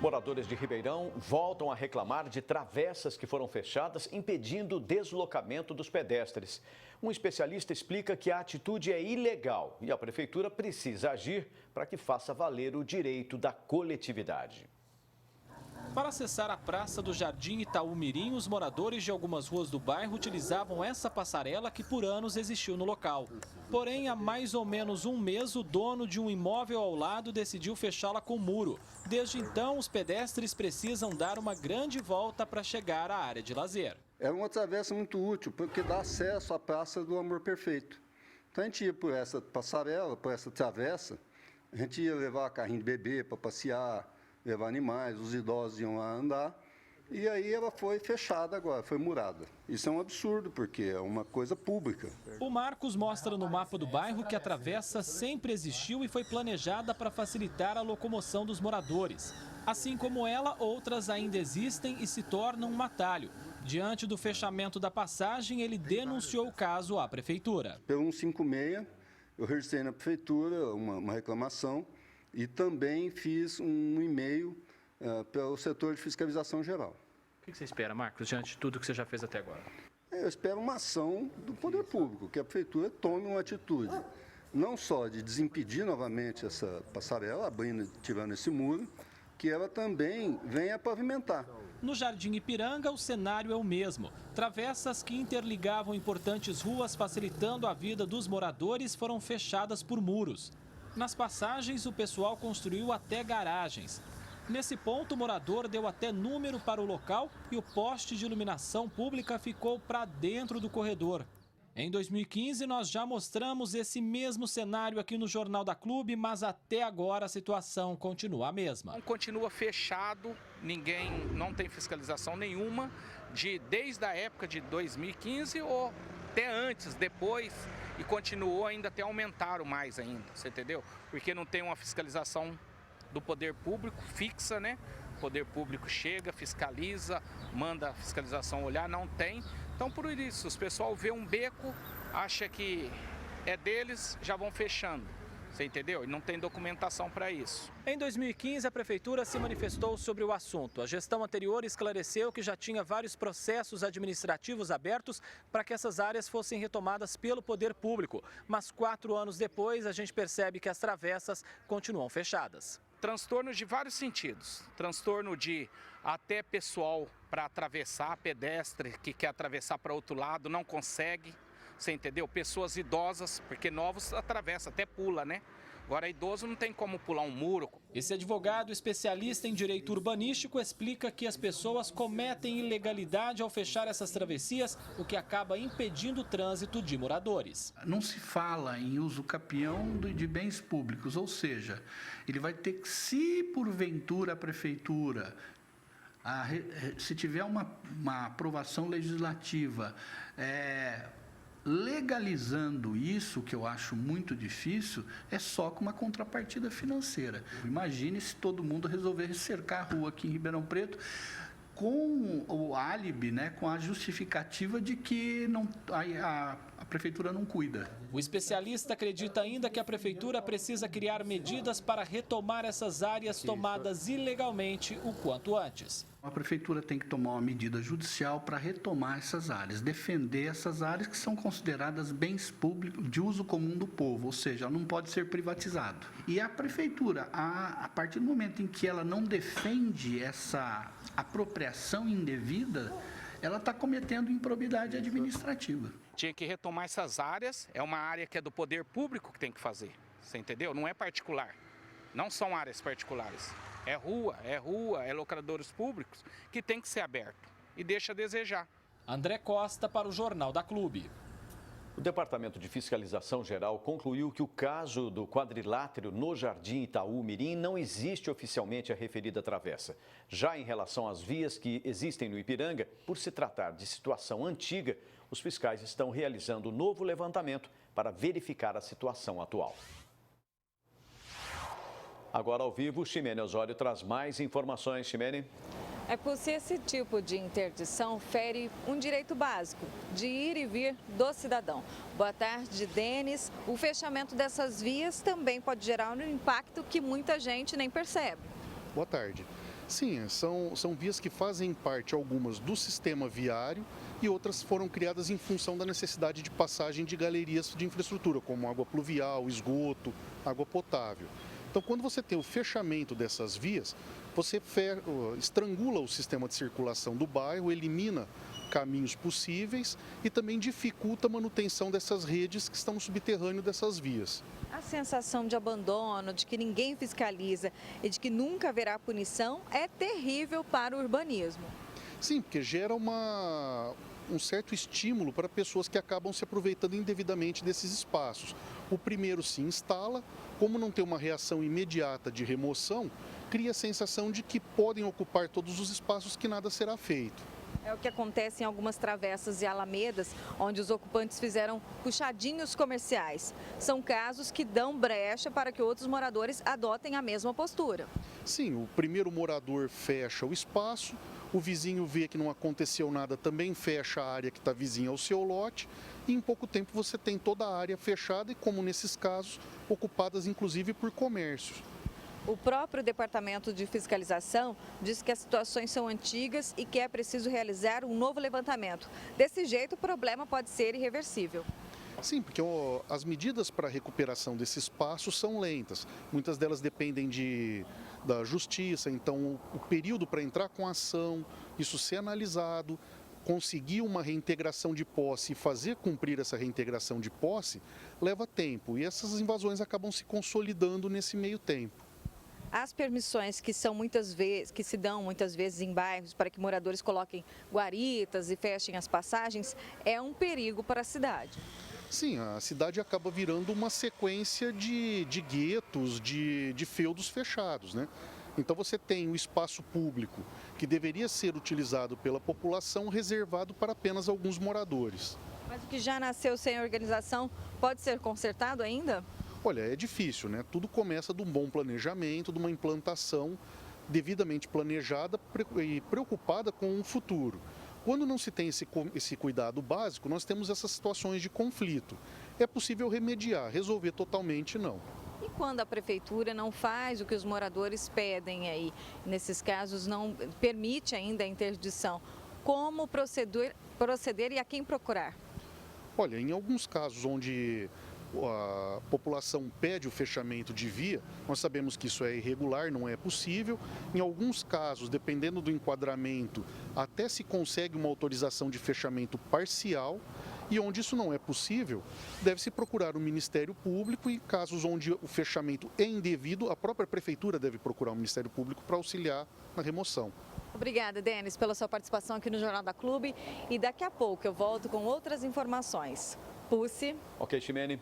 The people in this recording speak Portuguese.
Moradores de Ribeirão voltam a reclamar de travessas que foram fechadas, impedindo o deslocamento dos pedestres. Um especialista explica que a atitude é ilegal e a prefeitura precisa agir para que faça valer o direito da coletividade. Para acessar a praça do Jardim Itaú-Mirim, os moradores de algumas ruas do bairro utilizavam essa passarela que por anos existiu no local. Porém, há mais ou menos um mês, o dono de um imóvel ao lado decidiu fechá-la com muro. Desde então, os pedestres precisam dar uma grande volta para chegar à área de lazer. É uma travessa muito útil, porque dá acesso à Praça do Amor Perfeito. Então, a gente ia por essa passarela, por essa travessa, a gente ia levar carrinho de bebê para passear, levar animais, os idosos iam lá andar, e aí ela foi fechada agora, foi murada. Isso é um absurdo, porque é uma coisa pública. O Marcos mostra no mapa do bairro que a travessa sempre existiu e foi planejada para facilitar a locomoção dos moradores. Assim como ela, outras ainda existem e se tornam um atalho. Diante do fechamento da passagem, ele denunciou o caso à prefeitura. Pelo 156, eu registrei na prefeitura uma reclamação, e também fiz um e-mail para o setor de fiscalização geral. O que você espera, Marcos, diante de tudo que você já fez até agora? Eu espero uma ação do poder público, que a prefeitura tome uma atitude, não só de desimpedir novamente essa passarela, abrindo, tirando esse muro, que ela também venha pavimentar. No Jardim Ipiranga, o cenário é o mesmo. Travessas que interligavam importantes ruas, facilitando a vida dos moradores, foram fechadas por muros. Nas passagens, o pessoal construiu até garagens. Nesse ponto, o morador deu até número para o local e o poste de iluminação pública ficou para dentro do corredor. Em 2015, nós já mostramos esse mesmo cenário aqui no Jornal da Clube, mas até agora a situação continua a mesma. Continua fechado, não tem fiscalização nenhuma, desde a época de 2015 ou até antes, depois, e continuou ainda até aumentaram mais ainda, você entendeu? Porque não tem uma fiscalização do poder público fixa, né? O poder público chega, fiscaliza, manda a fiscalização olhar, não tem. Então, por isso, os pessoal vê um beco, acha que é deles, já vão fechando. Você entendeu? E não tem documentação para isso. Em 2015, a prefeitura se manifestou sobre o assunto. A gestão anterior esclareceu que já tinha vários processos administrativos abertos para que essas áreas fossem retomadas pelo poder público. Mas 4 anos depois, a gente percebe que as travessas continuam fechadas. Transtornos de vários sentidos. Transtorno de até pessoal para atravessar, pedestre que quer atravessar para outro lado, não consegue. Você entendeu? Pessoas idosas, porque novos atravessa, até pula, né? Agora, idoso não tem como pular um muro. Esse advogado especialista em direito urbanístico explica que as pessoas cometem ilegalidade ao fechar essas travessias, o que acaba impedindo o trânsito de moradores. Não se fala em uso capião de bens públicos, ou seja, ele vai ter que, se porventura a prefeitura, se tiver uma aprovação legislativa, legalizando isso, que eu acho muito difícil, é só com uma contrapartida financeira. Imagine se todo mundo resolver cercar a rua aqui em Ribeirão Preto com o álibi, né, com a justificativa de que a prefeitura não cuida. O especialista acredita ainda que a prefeitura precisa criar medidas para retomar essas áreas tomadas ilegalmente o quanto antes. A prefeitura tem que tomar uma medida judicial para retomar essas áreas, defender essas áreas que são consideradas bens públicos de uso comum do povo, ou seja, não pode ser privatizado. E a prefeitura, a partir do momento em que ela não defende essa apropriação indevida, ela está cometendo improbidade administrativa. Tinha que retomar essas áreas, é uma área que é do poder público que tem que fazer, você entendeu? Não é particular, não são áreas particulares. É rua, é locadouros públicos que tem que ser aberto e deixa a desejar. André Costa para o Jornal da Clube. O Departamento de Fiscalização Geral concluiu que o caso do quadrilátero no Jardim Itaú-Mirim não existe oficialmente a referida travessa. Já em relação às vias que existem no Ipiranga, por se tratar de situação antiga, os fiscais estão realizando um novo levantamento para verificar a situação atual. Agora ao vivo, Ximene Osório traz mais informações. Ximene. É por se esse tipo de interdição fere um direito básico de ir e vir do cidadão. Boa tarde, Denis. O fechamento dessas vias também pode gerar um impacto que muita gente nem percebe. Boa tarde. Sim, são vias que fazem parte, algumas, do sistema viário e outras foram criadas em função da necessidade de passagem de galerias de infraestrutura, como água pluvial, esgoto, água potável. Então, quando você tem o fechamento dessas vias, você estrangula o sistema de circulação do bairro, elimina caminhos possíveis e também dificulta a manutenção dessas redes que estão no subterrâneo dessas vias. A sensação de abandono, de que ninguém fiscaliza e de que nunca haverá punição é terrível para o urbanismo. Sim, porque gera um certo estímulo para pessoas que acabam se aproveitando indevidamente desses espaços. O primeiro se instala, como não tem uma reação imediata de remoção, cria a sensação de que podem ocupar todos os espaços que nada será feito. É o que acontece em algumas travessas e alamedas, onde os ocupantes fizeram puxadinhos comerciais. São casos que dão brecha para que outros moradores adotem a mesma postura. Sim, o primeiro morador fecha o espaço, o vizinho vê que não aconteceu nada, também fecha a área que está vizinha ao seu lote e em pouco tempo você tem toda a área fechada e, como nesses casos, ocupadas inclusive por comércios. O próprio Departamento de Fiscalização diz que as situações são antigas e que é preciso realizar um novo levantamento. Desse jeito, o problema pode ser irreversível. Sim, porque as medidas para a recuperação desse espaço são lentas. Muitas delas dependem da justiça, então o período para entrar com a ação, isso ser analisado, conseguir uma reintegração de posse e fazer cumprir essa reintegração de posse leva tempo. E essas invasões acabam se consolidando nesse meio tempo. As permissões que se dão muitas vezes em bairros para que moradores coloquem guaritas e fechem as passagens é um perigo para a cidade. Sim, a cidade acaba virando uma sequência de guetos, de feudos fechados, né? Então você tem o espaço público que deveria ser utilizado pela população reservado para apenas alguns moradores. Mas o que já nasceu sem organização pode ser consertado ainda? Olha, é difícil, né? Tudo começa de um bom planejamento, de uma implantação devidamente planejada e preocupada com o futuro. Quando não se tem esse cuidado básico, nós temos essas situações de conflito. É possível remediar, resolver totalmente não. E quando a prefeitura não faz o que os moradores pedem aí, nesses casos não permite ainda a interdição, como proceder e a quem procurar? Olha, em alguns casos onde a população pede o fechamento de via, nós sabemos que isso é irregular, não é possível. Em alguns casos, dependendo do enquadramento, até se consegue uma autorização de fechamento parcial. E onde isso não é possível, deve-se procurar o Ministério Público e em casos onde o fechamento é indevido, a própria Prefeitura deve procurar o Ministério Público para auxiliar na remoção. Obrigada, Denis, pela sua participação aqui no Jornal da Clube. E daqui a pouco eu volto com outras informações. Pucci. Ok, Chimene.